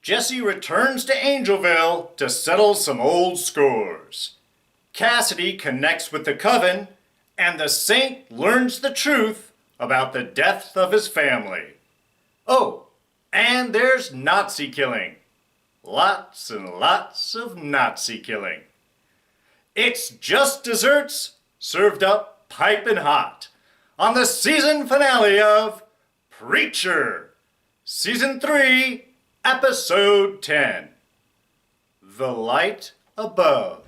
Jesse returns to Angelville to settle some old scores. Cassidy connects with the coven, and the saint learns the truth about the death of his family. Oh, and there's Nazi killing. Lots and lots of Nazi killing. It's just desserts served up piping hot on the season finale of Preacher, Season 3, Episode 10. The Light Above.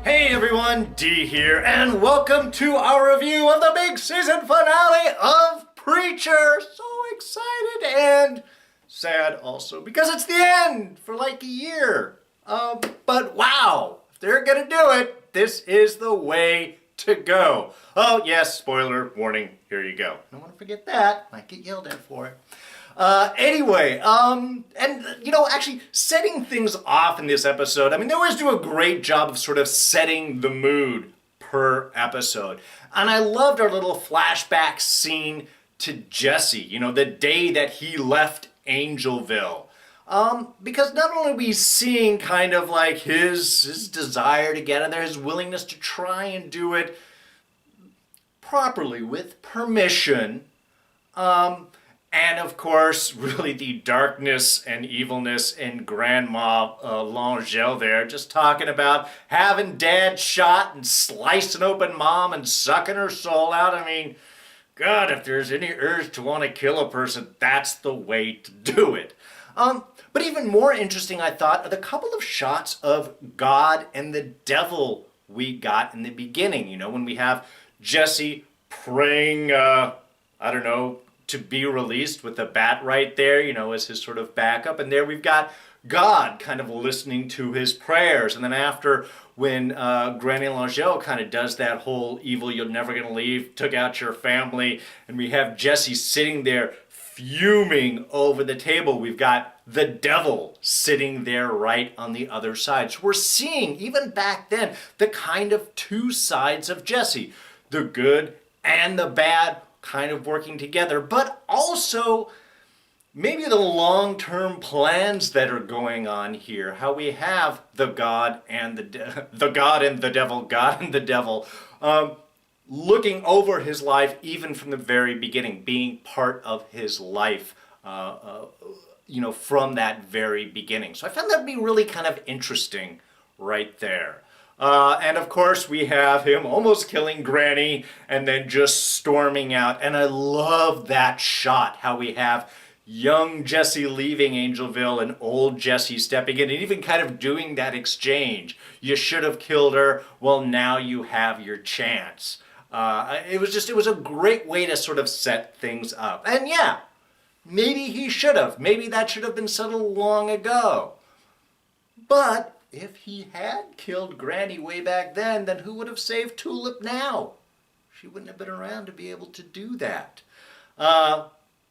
Hey everyone, D here, and welcome to our review of the big season finale of Preacher. So excited and sad also, because it's the end for like a year. But wow, if they're gonna do it, this is the way to go. Oh yes, spoiler warning, here you go. Don't want to forget that, might get yelled at for it. Anyway, actually setting things off in this episode, they always do a great job of sort of setting the mood per episode. And I loved our little flashback scene to Jesse, the day that he left Angelville. Because not only are we seeing kind of like his desire to get in there, his willingness to try and do it properly with permission, and of course, really the darkness and evilness in Gran'ma L'Angel there, just talking about having dad shot and slicing open mom and sucking her soul out. God, if there's any urge to want to kill a person, that's the way to do it. But even more interesting, I thought, are the couple of shots of God and the devil we got in the beginning. When we have Jesse praying, to be released with the bat right there, as his sort of backup. And there we've got God kind of listening to his prayers. And then after, when Granny L'Angel kind of does that whole evil, you're never going to leave, took out your family, and we have Jesse sitting there fuming over the table. We've got the devil sitting there right on the other side. So we're seeing, even back then, the kind of two sides of Jesse, the good and the bad, kind of working together, but also maybe the long-term plans that are going on here. How we have the God and the devil, looking over his life even from the very beginning, being part of his life, from that very beginning. So I found that to be really kind of interesting right there. And of course we have him almost killing Granny and then just storming out. And I love that shot, how we have young Jesse leaving Angelville and old Jesse stepping in and even kind of doing that exchange. You should have killed her. Well, now you have your chance. It was a great way to sort of set things up. And yeah, maybe he should have. Maybe that should have been settled long ago. But if he had killed Granny way back then who would have saved Tulip now? She wouldn't have been around to be able to do that.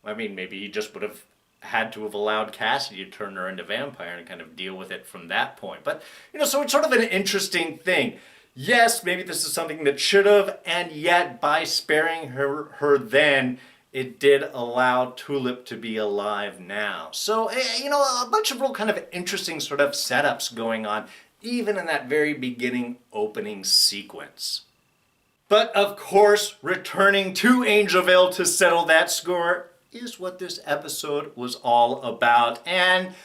Maybe he just would have had to have allowed Cassidy to turn her into a vampire and kind of deal with it from that point. But, so it's sort of an interesting thing. Yes, maybe this is something that should have, and yet by sparing her then, it did allow Tulip to be alive now. So, a bunch of real kind of interesting sort of setups going on, even in that very beginning opening sequence. But of course, returning to Angelville to settle that score is what this episode was all about. And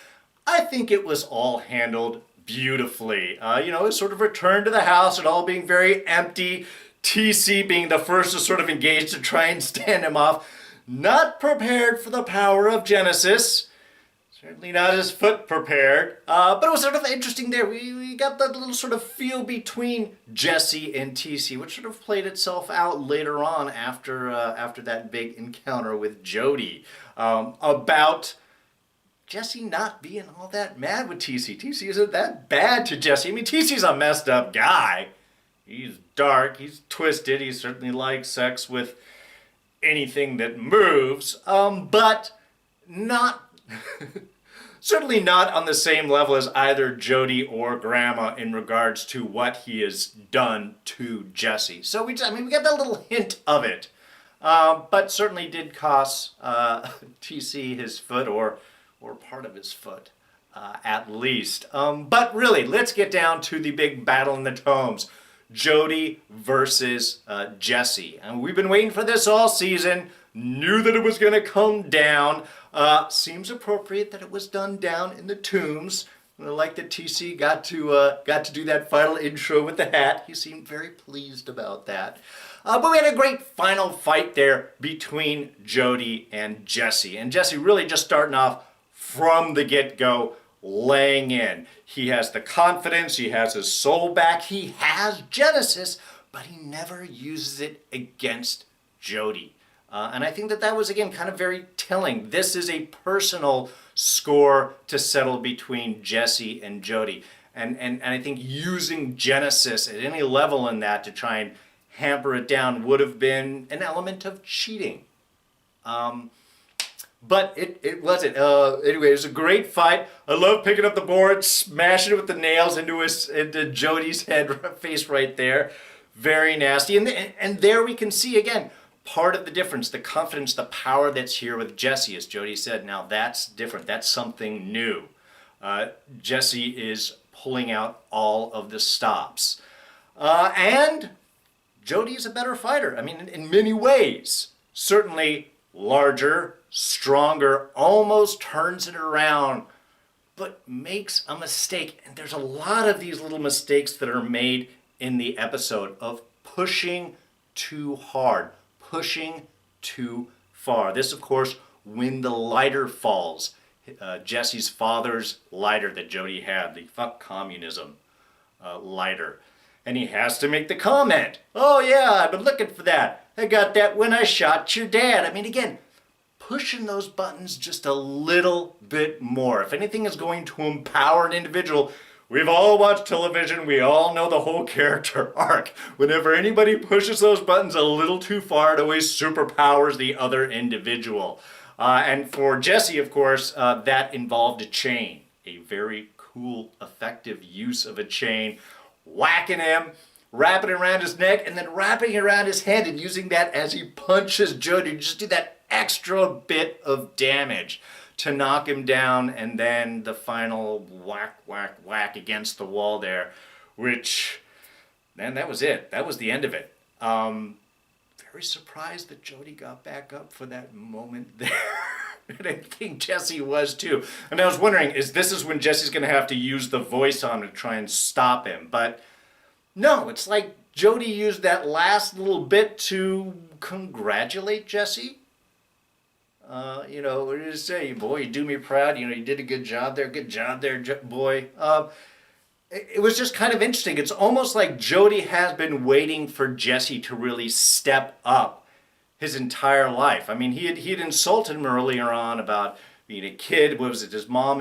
I think it was all handled beautifully. It sort of returned to the house, it all being very empty. TC being the first to sort of engage to try and stand him off. Not prepared for the power of Genesis. Certainly not his foot prepared. But it was sort of interesting there. We got that little sort of feel between Jesse and TC, which sort of played itself out later on after that big encounter with Jody. About Jesse not being all that mad with TC. TC isn't that bad to Jesse. TC's a messed up guy. He's dark, he's twisted, he certainly likes sex with anything that moves, but not certainly not on the same level as either Jody or Gran'ma in regards to what he has done to Jesse. So we got that little hint of it. But certainly did cost TC his foot or part of his foot, at least. But really, let's get down to the big battle in the tomes. Jody versus Jesse. And we've been waiting for this all season. Knew that it was going to come down. Seems appropriate that it was done down in the tombs. I like that TC got to do that final intro with the hat. He seemed very pleased about that. But we had a great final fight there between Jody and Jesse. And Jesse really just starting off from the get-go, laying in. He has the confidence, he has his soul back, he has Genesis, but he never uses it against Jody. And I think that was, again, kind of very telling. This is a personal score to settle between Jesse and Jody. And I think using Genesis at any level in that to try and hamper it down would have been an element of cheating. But it wasn't. Anyway, it was a great fight. I love picking up the board, smashing it with the nails into Jody's face right there. Very nasty. And there we can see, again, part of the difference, the confidence, the power that's here with Jesse. As Jody said, now that's different. That's something new. Jesse is pulling out all of the stops. And Jody is a better fighter. I mean, in many ways. Certainly larger, stronger, almost turns it around, but makes a mistake. And there's a lot of these little mistakes that are made in the episode of pushing too hard, pushing too far. This, of course, when the lighter falls. Jesse's father's lighter that Jody had, the fuck communism lighter. And he has to make the comment, "Oh yeah, I've been looking for that. I got that when I shot your dad." I mean, again, pushing those buttons just a little bit more. If anything is going to empower an individual, we've all watched television, we all know the whole character arc. Whenever anybody pushes those buttons a little too far, it always superpowers the other individual. And for Jesse, of course, that involved a chain. A very cool, effective use of a chain. Whacking him, wrapping it around his neck, and then wrapping it around his head and using that as he punches Jody to just do that extra bit of damage to knock him down, and then the final whack, whack, whack against the wall there, which, man, that was it. That was the end of it. Very surprised that Jody got back up for that moment there. And I think Jesse was too. And I was wondering, this is when Jesse's going to have to use the voice on him to try and stop him. But no, it's like Jody used that last little bit to congratulate Jesse. What did it say? Boy, you do me proud. You did a good job there. Good job there, boy. It was just kind of interesting. It's almost like Jody has been waiting for Jesse to really step up his entire life. I mean, he had insulted him earlier on about being a kid. What was it? His mom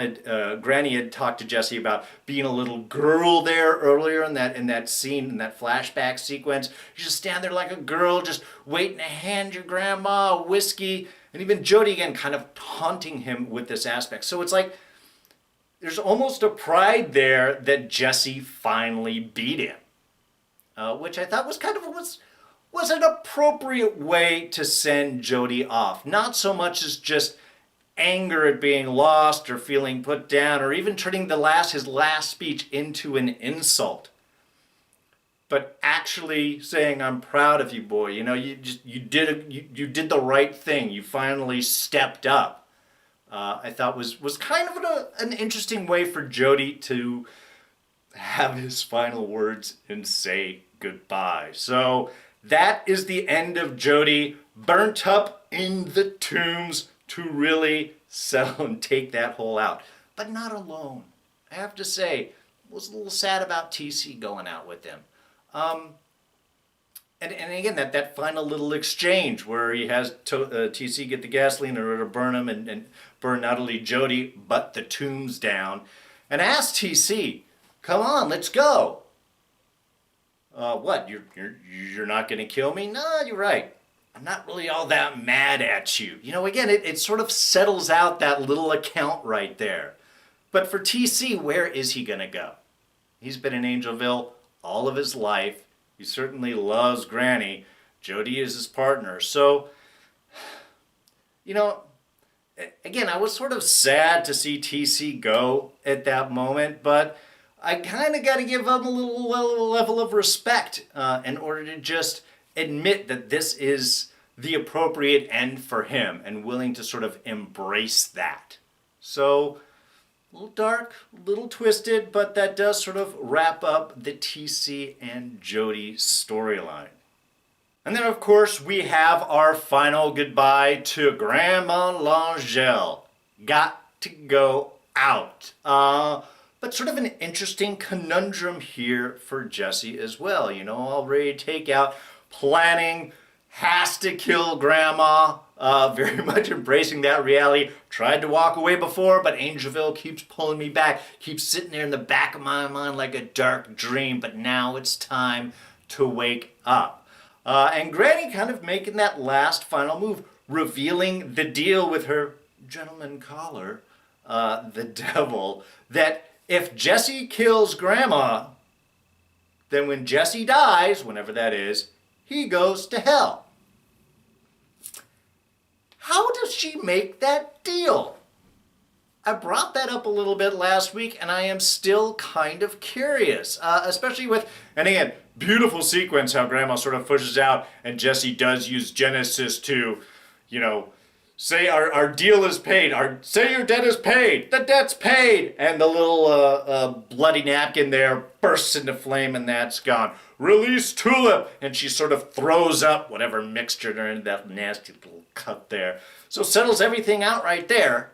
Granny had talked to Jesse about being a little girl there earlier in that scene, in that flashback sequence. You just stand there like a girl, just waiting to hand your grandma a whiskey. And even Jody again kind of taunting him with this aspect. So it's like there's almost a pride there that Jesse finally beat him, which I thought was an appropriate way to send Jody off. Not so much as just anger at being lost or feeling put down or even turning his last speech into an insult. But actually saying, "I'm proud of you, boy. You did the right thing. You finally stepped up." I thought was kind of an interesting way for Jody to have his final words and say goodbye. So that is the end of Jody, burnt up in the tombs to really settle and take that hole out. But not alone. I have to say, I was a little sad about TC going out with him. And again, that final little exchange where he has TC get the gasoline in order to burn him and burn not only Jody, but the tombs down. And ask TC, "Come on, let's go." What, you're not going to kill me? No, you're right. I'm not really all that mad at you. Again, it sort of settles out that little account right there. But for TC, where is he going to go? He's been in Angelville all of his life. He certainly loves Granny. Jody is his partner. So, you know, again, I was sort of sad to see TC go at that moment, but I kind of got to give him a little level of respect in order to just admit that this is the appropriate end for him and willing to sort of embrace that. So, a little dark, a little twisted, but that does sort of wrap up the TC and Jody storyline. And then, of course, we have our final goodbye to Gran'ma L'Angel. Got to go out. But sort of an interesting conundrum here for Jesse as well. You know, all ready to take out, planning, has to kill Gran'ma. Very much embracing that reality. Tried to walk away before, but Angelville keeps pulling me back. Keeps sitting there in the back of my mind like a dark dream. But now it's time to wake up. And Granny kind of making that last final move, revealing the deal with her gentleman caller, the devil, that if Jesse kills Gran'ma, then when Jesse dies, whenever that is, he goes to hell. How does she make that deal? I brought that up a little bit last week, and I am still kind of curious, especially with, and again, beautiful sequence how Gran'ma sort of pushes out, and Jesse does use Genesis to, you know, say our deal is paid, say your debt is paid, the debt's paid, and the little bloody napkin there bursts into flame, and that's gone. Release Tulip, and she sort of throws up whatever mixture they're in, that nasty little cut there. So settles everything out right there.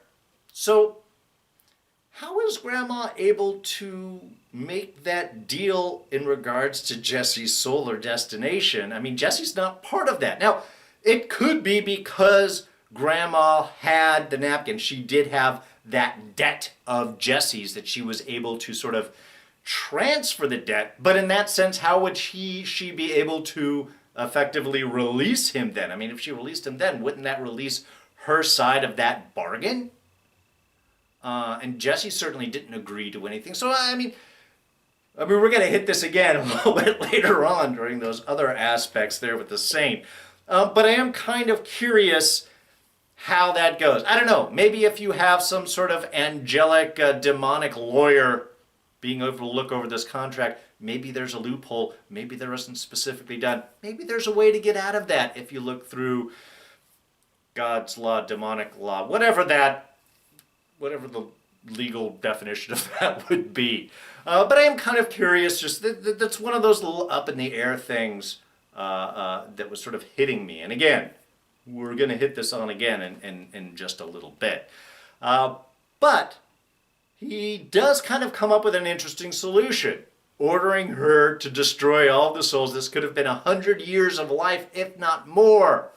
So how is Gran'ma able to make that deal in regards to Jesse's solar destination? I mean, Jesse's not part of that. Now, it could be because Gran'ma had the napkin. She did have that debt of Jesse's that she was able to sort of transfer the debt. But in that sense, how would she be able to effectively release him then? I mean, if she released him then, wouldn't that release her side of that bargain? And Jesse certainly didn't agree to anything. So, I mean, we're going to hit this again a little bit later on during those other aspects there with the Saint. But I am kind of curious how that goes. I don't know. Maybe if you have some sort of angelic, demonic lawyer being able to look over this contract, maybe there's a loophole. Maybe there isn't specifically done. Maybe there's a way to get out of that if you look through God's law, demonic law, whatever the legal definition of that would be. But I am kind of curious, just that's one of those little up in the air things that was sort of hitting me. And again, we're going to hit this on again in just a little bit. But he does kind of come up with an interesting solution, ordering her to destroy all the souls. This could have been 100 years of life, if not more.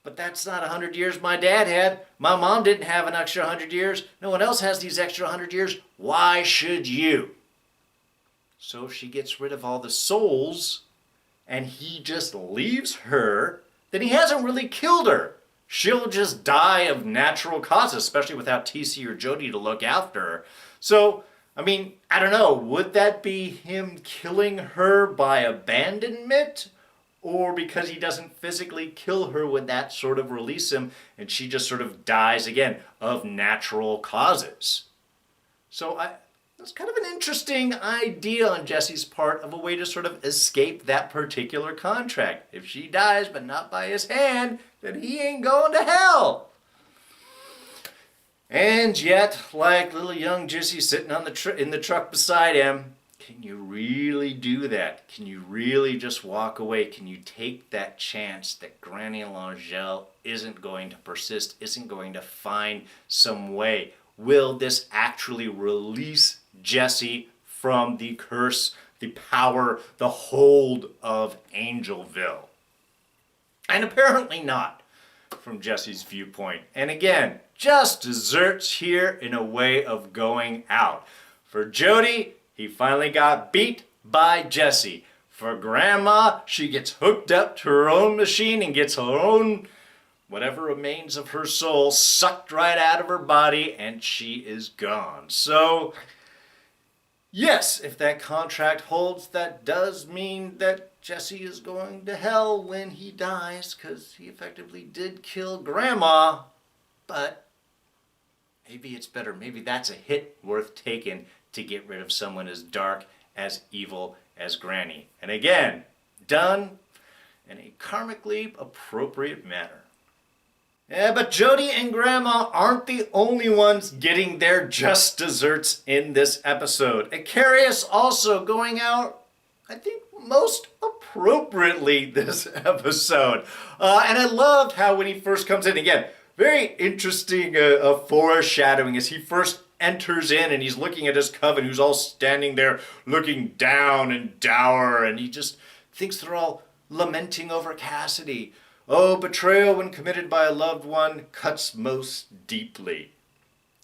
But that's not 100 years my dad had. My mom didn't have an extra 100 years. No one else has these extra 100 years. Why should you? So she gets rid of all the souls, and he just leaves her. Then he hasn't really killed her. She'll just die of natural causes, especially without TC or Jody to look after her. So, I mean, I don't know. Would that be him killing her by abandonment? Or because he doesn't physically kill her, would that sort of release him and she just sort of dies again of natural causes? So that's kind of an interesting idea on Jesse's part of a way to sort of escape that particular contract. If she dies, but not by his hand, then he ain't going to hell. And yet, like little young Jesse sitting on in the truck beside him, can you really do that? Can you really just walk away? Can you take that chance that Granny L'Angel isn't going to persist, isn't going to find some way? Will this actually release Jesse from the curse, the power, the hold of Angelville? And apparently not, from Jesse's viewpoint. And again, just desserts here in a way of going out. For Jody, he finally got beat by Jesse. For Gran'ma, she gets hooked up to her own machine and gets her own whatever remains of her soul sucked right out of her body, and she is gone. So, yes, if that contract holds, that does mean that Jesse is going to hell when he dies, because he effectively did kill Gran'ma. But maybe it's better. Maybe that's a hit worth taking to get rid of someone as dark, as evil as Granny. And again, done in a karmically appropriate manner. Yeah, but Jody and Gran'ma aren't the only ones getting their just desserts in this episode. Icarius also going out, I think, most appropriately this episode. And I loved how when he first comes in, again, very interesting foreshadowing as he first enters in and he's looking at his coven who's all standing there looking down and dour, and he just thinks they're all lamenting over Cassidy. Oh, betrayal when committed by a loved one cuts most deeply.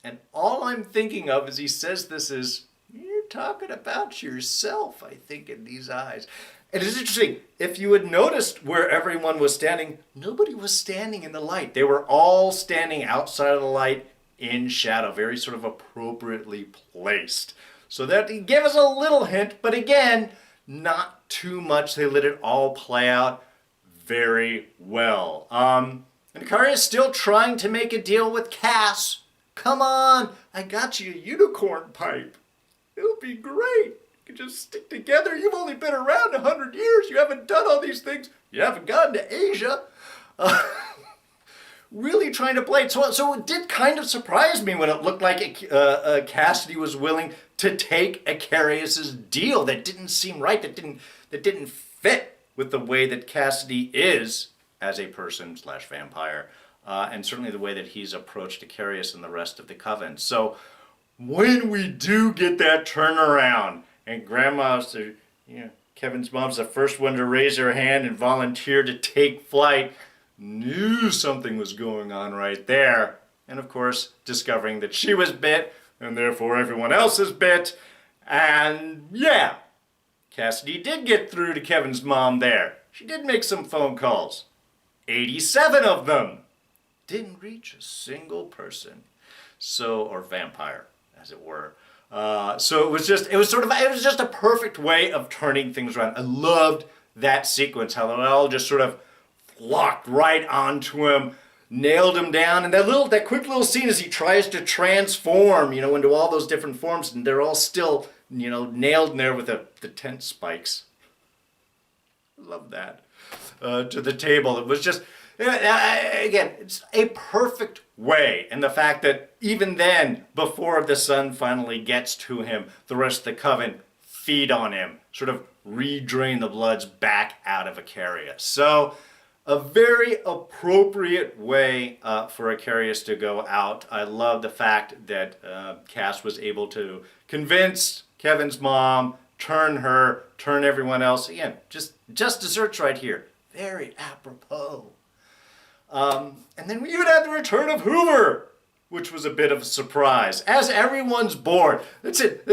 And all I'm thinking of as he says this is, you're talking about yourself, I think, in these eyes. And it's interesting, if you had noticed where everyone was standing, nobody was standing in the light. They were all standing outside of the light in shadow, very sort of appropriately placed. So that gave us a little hint, but again, not too much. They let it all play out very well. And Icarius is still trying to make a deal with Cass. Come on, I got you a unicorn pipe. It'll be great. You can just stick together. You've only been around 100 years. You haven't done all these things. You haven't gone to Asia. Really trying to play it. So it did kind of surprise me when it looked like Cassidy was willing to take Icarius's deal. That didn't seem right. That didn't fit with the way that Cassidy is as a person / vampire, and certainly the way that he's approached Icarius and the rest of the coven. So when we do get that turnaround, and Grandma's, Kevin's mom's the first one to raise her hand and volunteer to take flight, knew something was going on right there. And of course, discovering that she was bit, and therefore everyone else is bit. And yeah, Cassidy did get through to Kevin's mom there. She did make some phone calls. 87 of them. Didn't reach a single person. So, or vampire, as it were. So it was just a perfect way of turning things around. I loved that sequence, how they all just sort of flocked right onto him, nailed him down, and that quick little scene as he tries to transform, into all those different forms, and they're all still, nailed in there with the tent spikes. Love that. To the table. It was just, again, it's a perfect way. And the fact that even then, before the sun finally gets to him, the rest of the coven feed on him, sort of re-drain the bloods back out of Icarius. So, a very appropriate way for Icarius to go out. I love the fact that Cass was able to convince Kevin's mom, turn everyone else. Again, just desserts right here. Very apropos. And then we even had the return of Hoover, which was a bit of a surprise. As everyone's bored. That's it.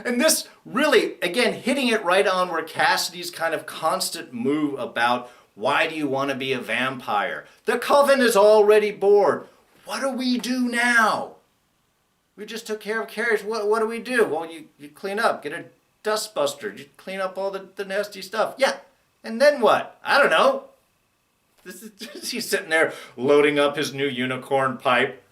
And this really, again, hitting it right on where Cassidy's kind of constant move about why do you want to be a vampire? The coven is already bored. What do we do now? We just took care of Carriers. What do we do? Well, you clean up. Get a dustbuster. You clean up all the nasty stuff. Yeah. And then what? I don't know. He's sitting there loading up his new unicorn pipe.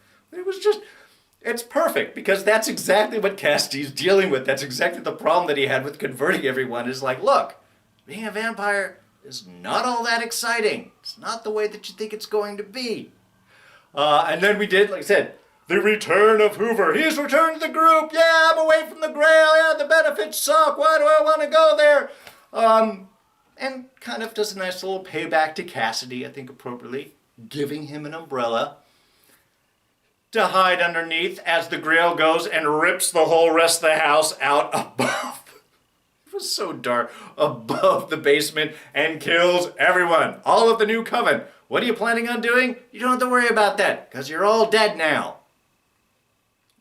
It's perfect because that's exactly what Cassidy's dealing with. That's exactly the problem that he had with converting everyone is like, look, being a vampire is not all that exciting. It's not the way that you think it's going to be. And then we did, like I said, the return of Hoover. He's returned to the group. Yeah, I'm away from the Grail. Yeah, the benefits suck. Why do I want to go there? And kind of does a nice little payback to Cassidy, I think appropriately, giving him an umbrella to hide underneath as the Grail goes and rips the whole rest of the house out above. It was so dark. Above the basement and kills everyone. All of the new coven. What are you planning on doing? You don't have to worry about that because you're all dead now.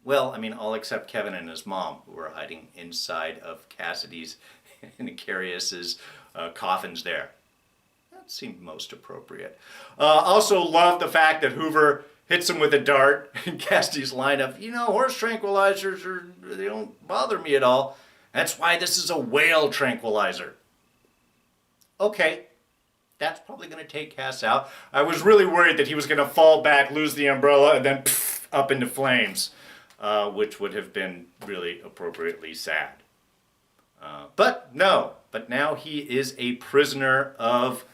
Well, I mean, all except Kevin and his mom, who were hiding inside of Cassidy's and Icarius's coffins there. That seemed most appropriate. Also love the fact that Hoover hits him with a dart in Cassidy's line of, horse tranquilizers, they don't bother me at all. That's why this is a whale tranquilizer. Okay, that's probably going to take Cass out. I was really worried that he was going to fall back, lose the umbrella, and then up into flames, which would have been really appropriately sad. But no, but now he is a prisoner of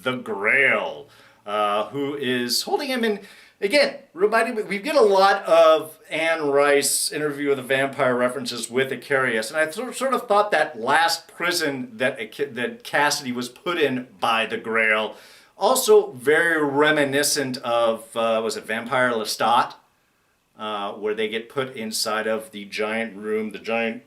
the Grail, who is holding him in. Again, reminding me, we get a lot of Anne Rice Interview with a Vampire references with Icarius, and I sort of thought that last prison that Cassidy was put in by the Grail, also very reminiscent of, was it Vampire Lestat? Where they get put inside of the giant room. The giant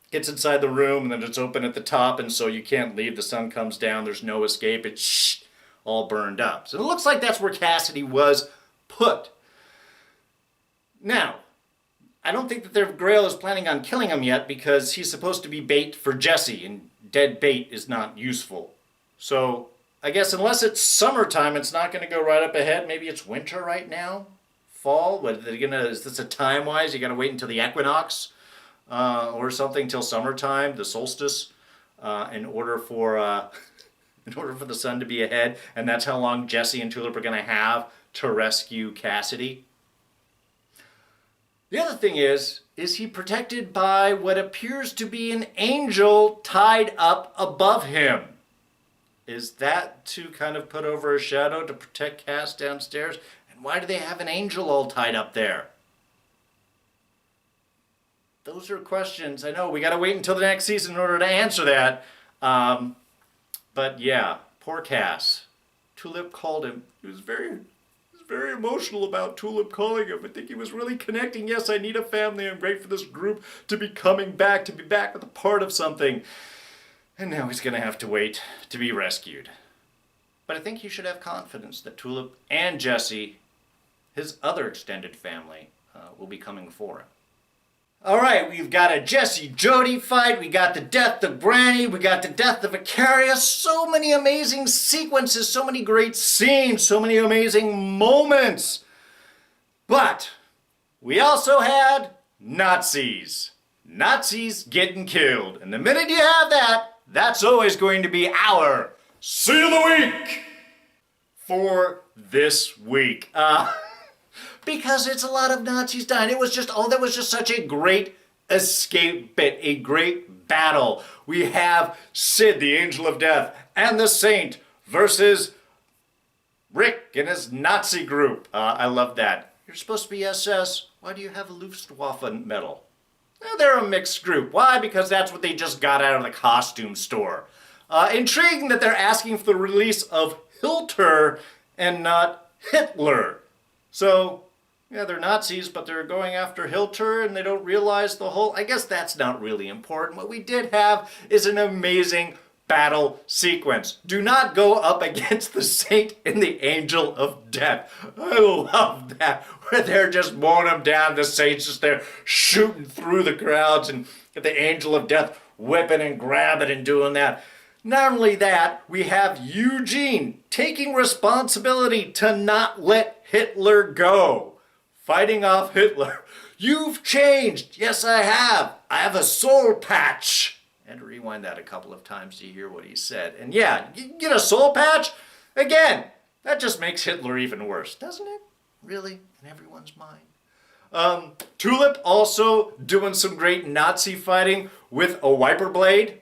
gets inside the room, and then it's open at the top, and so you can't leave. The sun comes down, there's no escape, it's all burned up. So it looks like that's where Cassidy was put. Now, I don't think that their Grail is planning on killing him yet because he's supposed to be bait for Jesse, and dead bait is not useful. So I guess unless it's summertime, it's not going to go right up ahead. Maybe it's winter right now, fall. Is this a time-wise? You got to wait until the equinox or something till summertime, the solstice, in order for the sun to be ahead, and that's how long Jesse and Tulip are going to have to rescue Cassidy. The other thing is he protected by what appears to be an angel tied up above him? Is that to kind of put over a shadow to protect Cass downstairs? And why do they have an angel all tied up there? Those are questions. I know we got to wait until the next season in order to answer that. But yeah, poor Cass. Tulip called him. He was very emotional about Tulip calling him. I think he was really connecting. Yes, I need a family. I'm great for this group to be coming back, to be back with a part of something. And now he's going to have to wait to be rescued. But I think he should have confidence that Tulip and Jesse, his other extended family, will be coming for him. Alright, we've got a Jesse-Jody fight, we got the death of Granny, we got the death of Icarius, so many amazing sequences, so many great scenes, so many amazing moments. But we also had Nazis. Nazis getting killed. And the minute you have that, that's always going to be our Scene of the Week for this week. Because it's a lot of Nazis dying. That was just such a great escape bit, a great battle. We have Sid, the Angel of Death, and the Saint versus Rick and his Nazi group. I love that. You're supposed to be SS. Why do you have a Luftwaffe medal? Well, they're a mixed group. Why? Because that's what they just got out of the costume store. Intriguing that they're asking for the release of Hitler and not Hitler. So, yeah, they're Nazis, but they're going after Hitler, and they don't realize the whole... I guess that's not really important. What we did have is an amazing battle sequence. Do not go up against the Saint and the Angel of Death. I love that, where they're just mowing them down. The Saint's just there shooting through the crowds, and get the Angel of Death whipping and grabbing and doing that. Not only that, we have Eugene taking responsibility to not let Hitler go. Fighting off Hitler. You've changed. Yes, I have. I have a soul patch. I had to rewind that a couple of times to hear what he said. And yeah, you get a soul patch? Again, that just makes Hitler even worse, doesn't it? Really? In everyone's mind. Tulip also doing some great Nazi fighting with a wiper blade.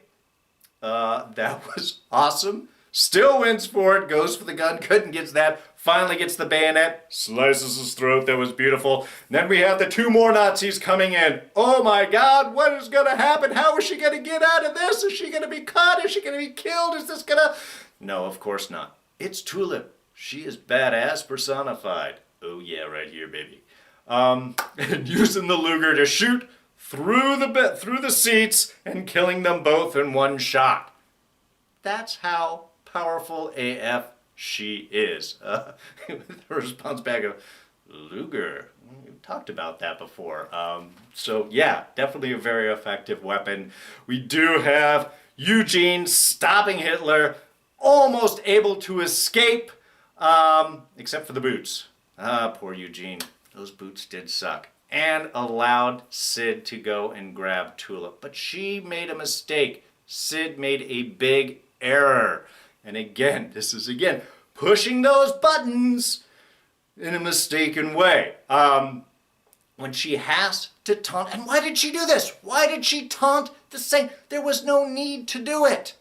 That was awesome. Still wins for it, goes for the gun, couldn't get that, finally gets the bayonet, slices his throat, that was beautiful. And then we have the two more Nazis coming in. Oh my God, what is gonna happen? How is she gonna get out of this? Is she gonna be caught? Is she gonna be killed? Is this gonna... No, of course not. It's Tulip. She is badass personified. Oh yeah, right here, baby. And using the Luger to shoot through the seats and killing them both in one shot. That's how powerful AF she is. Her response back of, Luger. We've talked about that before. So yeah, definitely a very effective weapon. We do have Eugene stopping Hitler. almost able to escape, except for the boots. Poor Eugene. Those boots did suck. And allowed Sid to go and grab Tulip. But she made a mistake. Sid made a big error. And again, this is pushing those buttons in a mistaken way. When she has to taunt, and why did she do this? Why did she taunt the Saint? There was no need to do it.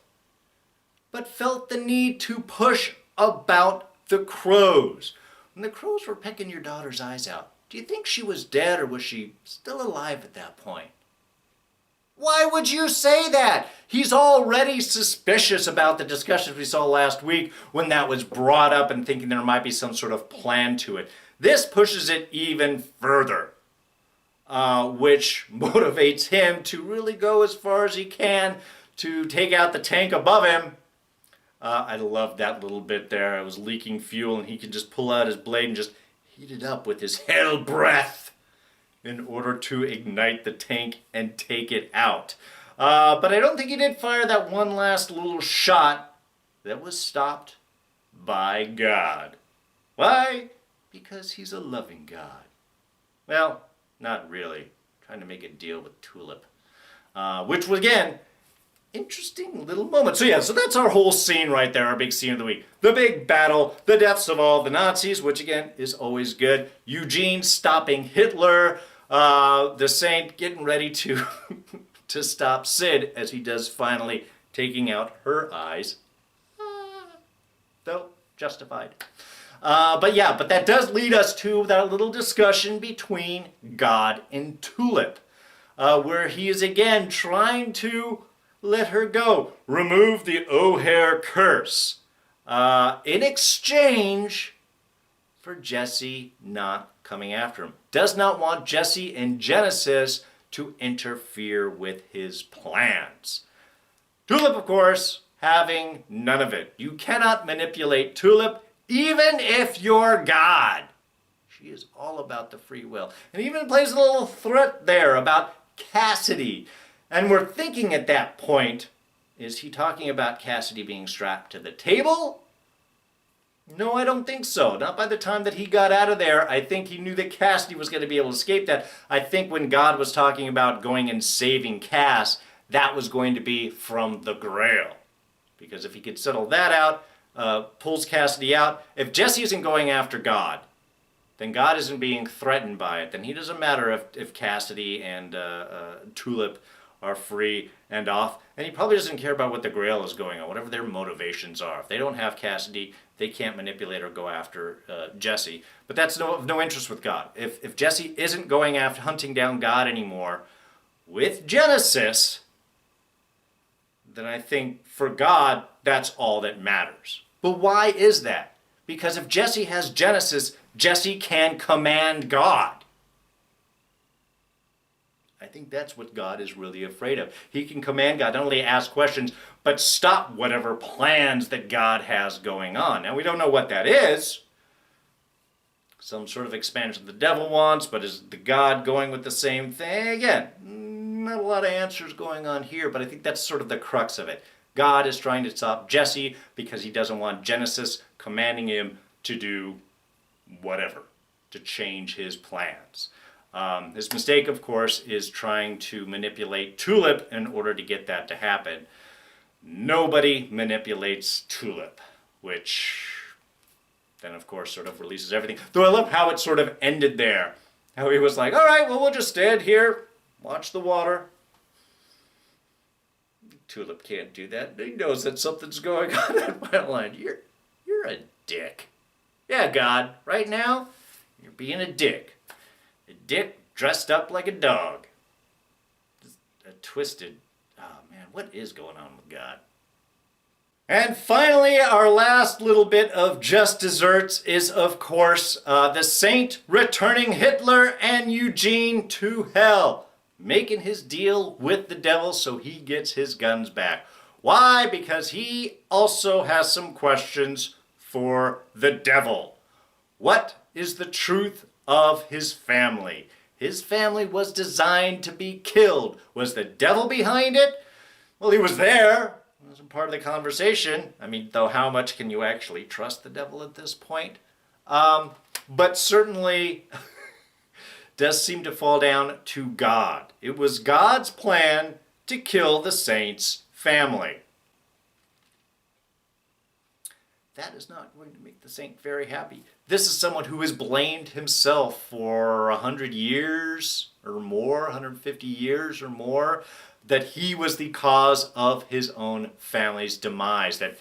But felt the need to push about the crows. When the crows were pecking your daughter's eyes out, do you think she was dead or was she still alive at that point? Why would you say that? He's already suspicious about the discussions we saw last week when that was brought up and thinking there might be some sort of plan to it. This pushes it even further, which motivates him to really go as far as he can to take out the tank above him. I loved that little bit there. It was leaking fuel and he could just pull out his blade and just heat it up with his hell breath in order to ignite the tank and take it out. But I don't think he did fire that one last little shot that was stopped by God. Why? Because he's a loving God. Well, not really. Trying to make a deal with Tulip. Which was, again, interesting little moment. So that's our whole scene right there, our big scene of the week. The big battle, the deaths of all the Nazis, which again is always good. Eugene stopping Hitler. The Saint getting ready to to stop Sid as he does finally taking out her eyes. Though justified. But that does lead us to that little discussion between God and Tulip, where he is again trying to let her go, remove the O'Hare curse, in exchange for Jesse not coming after him. Does not want Jesse and Genesis to interfere with his plans. Tulip, of course, having none of it. You cannot manipulate Tulip, even if you're God. She is all about the free will. And even plays a little threat there about Cassidy. And we're thinking at that point, is he talking about Cassidy being strapped to the table? No, I don't think so. Not by the time that he got out of there. I think he knew that Cassidy was going to be able to escape that. I think when God was talking about going and saving Cass, that was going to be from the Grail. Because if he could settle that out, pulls Cassidy out. If Jesse isn't going after God, then God isn't being threatened by it. Then he doesn't matter if Cassidy and Tulip are free and off. And he probably doesn't care about what the Grail is going on, whatever their motivations are. If they don't have Cassidy, they can't manipulate or go after Jesse. But that's no interest with God. If Jesse isn't going after hunting down God anymore with Genesis, then I think for God, that's all that matters. But why is that? Because if Jesse has Genesis, Jesse can command God. I think that's what God is really afraid of. He can command God, not only ask questions, but stop whatever plans that God has going on. Now, we don't know what that is. Some sort of expansion the devil wants, but is the God going with the same thing? Again, not a lot of answers going on here, but I think that's sort of the crux of it. God is trying to stop Jesse because he doesn't want Genesis commanding him to do whatever, to change his plans. His mistake, of course, is trying to manipulate Tulip in order to get that to happen. Nobody manipulates Tulip, which then, of course, sort of releases everything. Though I love how it sort of ended there. How he was like, all right, well, we'll just stand here, watch the water. Tulip can't do that. He knows that something's going on at my line. You're a dick. Yeah, God, right now, you're being a dick. A dick dressed up like a dog. A twisted... Oh, man, what is going on with God? And finally, our last little bit of just desserts is, of course, the Saint returning Hitler and Eugene to hell, making his deal with the devil so he gets his guns back. Why? Because he also has some questions for the devil. What is the truth of his family? His family was designed to be killed. Was the devil behind it? Well, he was there. wasn't part of the conversation. I mean, though, how much can you actually trust the devil at this point? But certainly does seem to fall down to God. It was God's plan to kill the saint's family. That is not going to make the saint very happy. This is someone who has blamed himself for 100 years or more, 150 years or more, that he was the cause of his own family's demise, that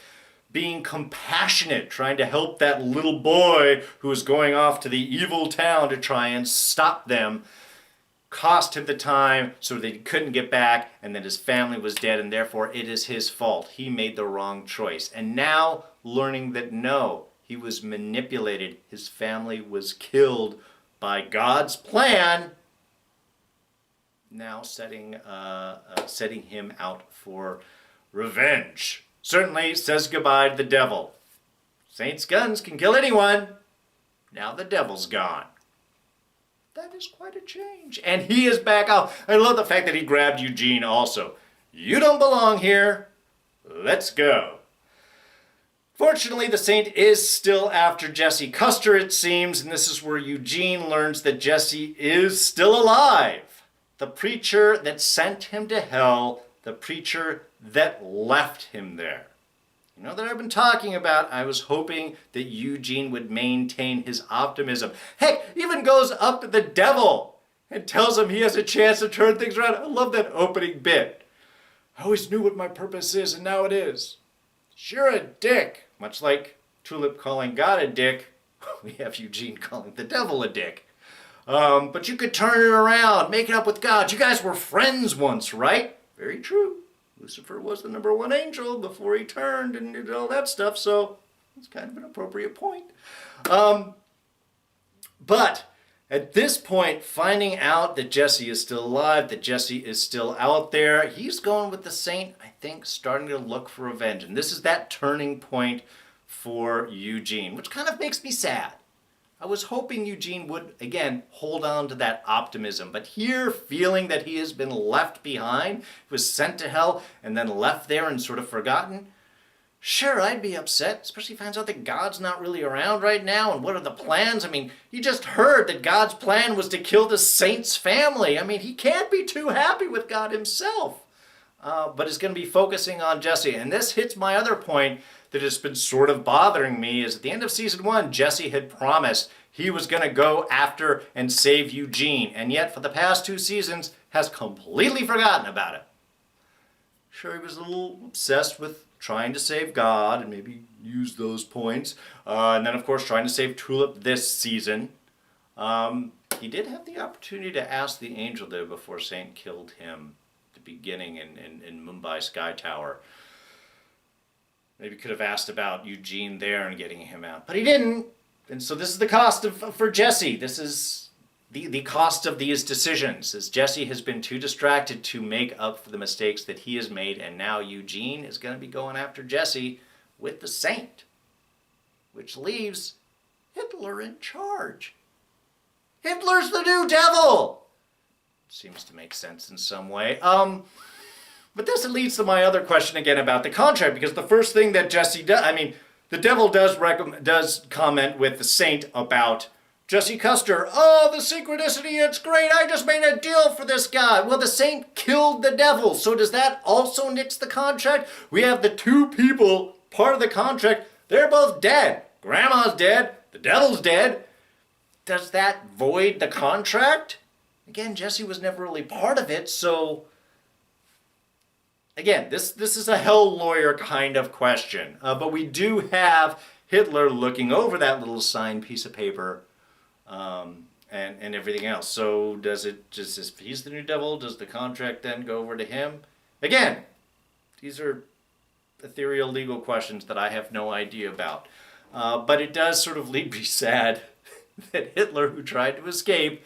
being compassionate, trying to help that little boy who was going off to the evil town to try and stop them, cost him the time so that he couldn't get back, and that his family was dead, and therefore it is his fault. He made the wrong choice. And now, learning that no, he was manipulated, his family was killed by God's plan, now setting him out for revenge. Certainly says goodbye to the devil. Saint's guns can kill anyone. Now the devil's gone. That is quite a change. And he is back out. I love the fact that he grabbed Eugene also. You don't belong here. Let's go. Fortunately, the saint is still after Jesse Custer, it seems, and this is where Eugene learns that Jesse is still alive. The preacher that sent him to hell, the preacher that left him there. You know that I've been talking about, I was hoping that Eugene would maintain his optimism. Heck, even goes up to the devil and tells him he has a chance to turn things around. I love that opening bit. I always knew what my purpose is, and now it is. You're a dick. Much like Tulip calling God a dick, we have Eugene calling the devil a dick. But you could turn it around, make it up with God. You guys were friends once, right? Very true. Lucifer was the #1 angel before he turned and did all that stuff, so it's kind of an appropriate point. But at this point, finding out that Jesse is still alive, that Jesse is still out there, he's going with the saint, I think, starting to look for revenge. And this is that turning point for Eugene, which kind of makes me sad. I was hoping Eugene would, again, hold on to that optimism. But here, feeling that he has been left behind, was sent to hell, and then left there and sort of forgotten, sure, I'd be upset, especially if he finds out that God's not really around right now, and what are the plans? I mean, you just heard that God's plan was to kill the saint's family. I mean, he can't be too happy with God himself. But is going to be focusing on Jesse. And this hits my other point that has been sort of bothering me, is at the end of season 1, Jesse had promised he was going to go after and save Eugene, and yet for the past 2 seasons has completely forgotten about it. Sure, he was a little obsessed with trying to save God and maybe use those points, and then of course trying to save Tulip this season. He did have the opportunity to ask the angel there before Saint killed him at the beginning in Mumbai Sky Tower. Maybe could have asked about Eugene there and getting him out, but he didn't. And so this is the cost for Jesse. This is the cost of these decisions, as Jesse has been too distracted to make up for the mistakes that he has made, and now Eugene is going to be going after Jesse with the saint, which leaves Hitler in charge. Hitler's the new devil! Seems to make sense in some way. But this leads to my other question again about the contract, because the first thing that Jesse does, I mean, the devil does comment with the saint about Jesse Custer. Oh, the synchronicity, it's great. I just made a deal for this guy. Well, the saint killed the devil. So does that also nix the contract? We have the 2 people, part of the contract, they're both dead. Grandma's dead. The devil's dead. Does that void the contract? Again, Jesse was never really part of it, so again, this is a hell lawyer kind of question. But we do have Hitler looking over that little signed piece of paper and everything else. So if he's the new devil, does the contract then go over to him? Again, these are ethereal legal questions that I have no idea about. But it does sort of leave me sad that Hitler, who tried to escape,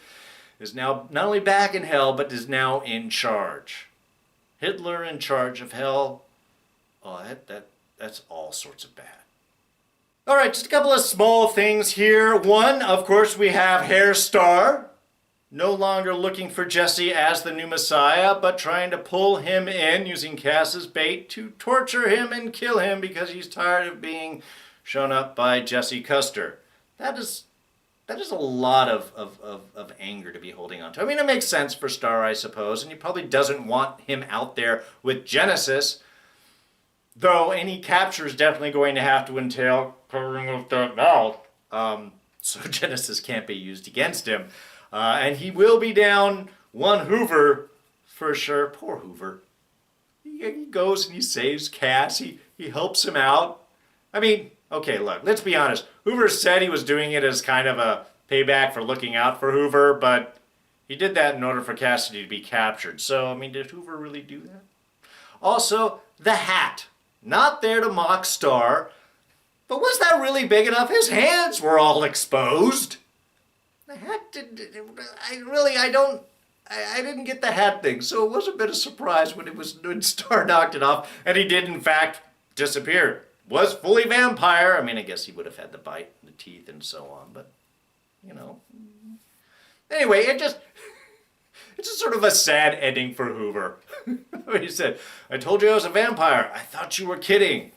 is now not only back in hell, but is now in charge. Hitler in charge of hell. Oh, that's all sorts of bad. All right, just a couple of small things here. One, of course, we have Hair Star. no longer looking for Jesse as the new Messiah, but trying to pull him in using Cass as bait to torture him and kill him because he's tired of being shown up by Jesse Custer. That is a lot of anger to be holding on to. I mean, it makes sense for Star, I suppose, and he probably doesn't want him out there with Genesis, though any capture is definitely going to have to entail covering up that mouth, so Genesis can't be used against him. And he will be down one Hoover for sure. Poor Hoover. He goes and he saves Cass. He helps him out. I mean, okay, look, let's be honest. Hoover said he was doing it as kind of a payback for looking out for Hoover, but he did that in order for Cassidy to be captured. So, I mean, did Hoover really do that? Also, the hat. Not there to mock Star, but was that really big enough? His hands were all exposed. The hat I didn't get the hat thing, so it was a bit of surprise when Star knocked it off, and he did in fact disappear. Was fully vampire. I mean, I guess he would have had the bite, the teeth, and so on, but you know. Anyway, it's just sort of a sad ending for Hoover. He said, "I told you I was a vampire. I thought you were kidding."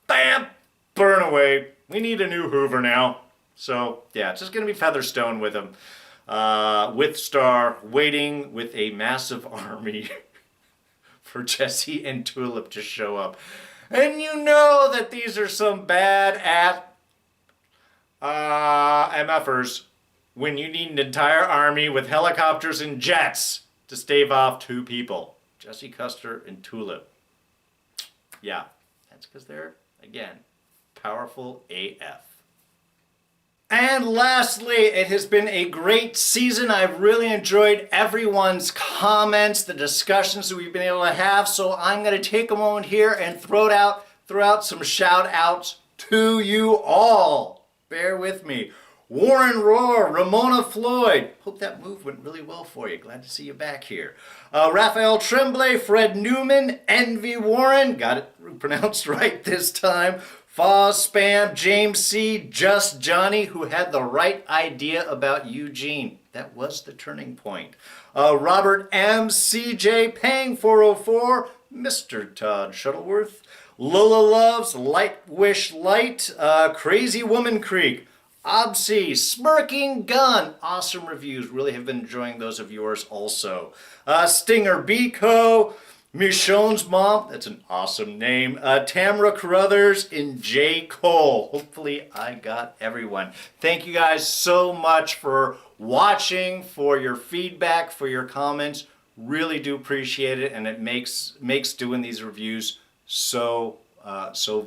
Bam! Burn away. We need a new Hoover now. So, yeah, it's just going to be Featherstone with him. With Star, waiting with a massive army for Jesse and Tulip to show up. And you know that these are some bad MFers when you need an entire army with helicopters and jets to stave off two people. Jesse Custer and Tulip. Yeah, that's because they're, again, powerful AF. And lastly, it has been a great season. I've really enjoyed everyone's comments, the discussions that we've been able to have. So I'm going to take a moment here and throw out some shout outs to you all. Bear with me. Warren Rohr, Ramona Floyd. Hope that move went really well for you. Glad to see you back here. Raphael Tremblay, Fred Newman, Envy Warren. Got it pronounced right this time. Foz Spam, James C., Just Johnny, who had the right idea about Eugene. That was the turning point. Robert M., CJ Pang 404, Mr. Todd Shuttleworth, Lola Loves, Light Wish Light, Crazy Woman Creek, Obsy, Smirking Gun. Awesome reviews. Really have been enjoying those of yours also. Stinger Biko, Michonne's Mom, that's an awesome name. Tamara Carruthers, and J. Cole. Hopefully I got everyone. Thank you guys so much for watching, for your feedback, for your comments. Really do appreciate it, and it makes doing these reviews so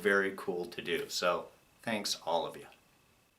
very cool to do. So thanks all of you.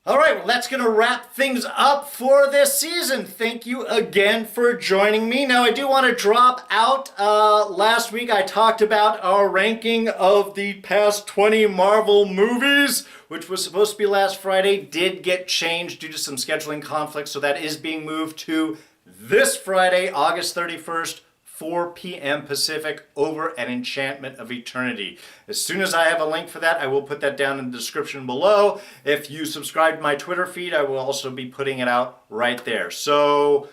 All right, well, that's going to wrap things up for this season. Thank you again for joining me. Now, I do want to drop out. Last week, I talked about our ranking of the past 20 Marvel movies, which was supposed to be last Friday, did get changed due to some scheduling conflicts, so that is being moved to this Friday, August 31st, 4 p.m. Pacific, over at Enchantment of Eternity. As soon as I have a link for that, I will put that down in the description below. If you subscribe to my Twitter feed, I will also be putting it out right there. So,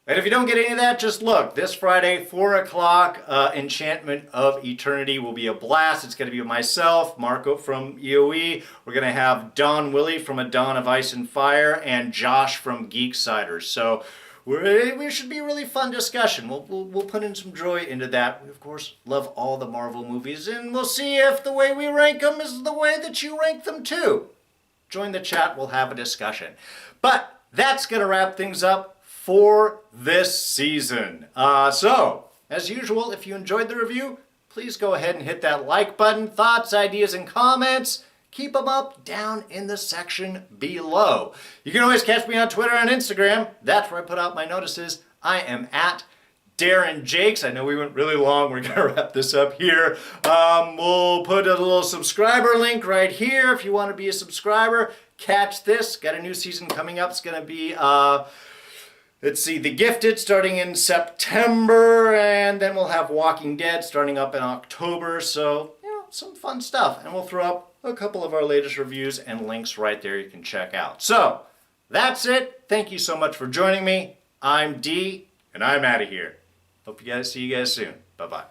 and if you don't get any of that, just look. This Friday, 4 o'clock, Enchantment of Eternity will be a blast. It's going to be myself, Marco from EOE. We're going to have Don Willie from A Dawn of Ice and Fire, and Josh from Geeksiders. So, we should be a really fun discussion. We'll put in some joy into that. We, of course, love all the Marvel movies, and we'll see if the way we rank them is the way that you rank them too. Join the chat. We'll have a discussion. But that's going to wrap things up for this season. So, as usual, if you enjoyed the review, please go ahead and hit that like button. Thoughts, ideas, and comments, keep them up down in the section below. You can always catch me on Twitter and Instagram. That's where I put out my notices. I am at Darren Jakes. I know we went really long. We're going to wrap this up here. We'll put a little subscriber link right here if you want to be a subscriber. Catch this. Got a new season coming up. It's going to be, let's see, The Gifted starting in September, and then we'll have Walking Dead starting up in October. So, you know, some fun stuff. And we'll throw up a couple of our latest reviews and links right there you can check out. So, that's it. Thank you so much for joining me. I'm D, and I'm out of here. Hope you guys see you guys soon. Bye-bye.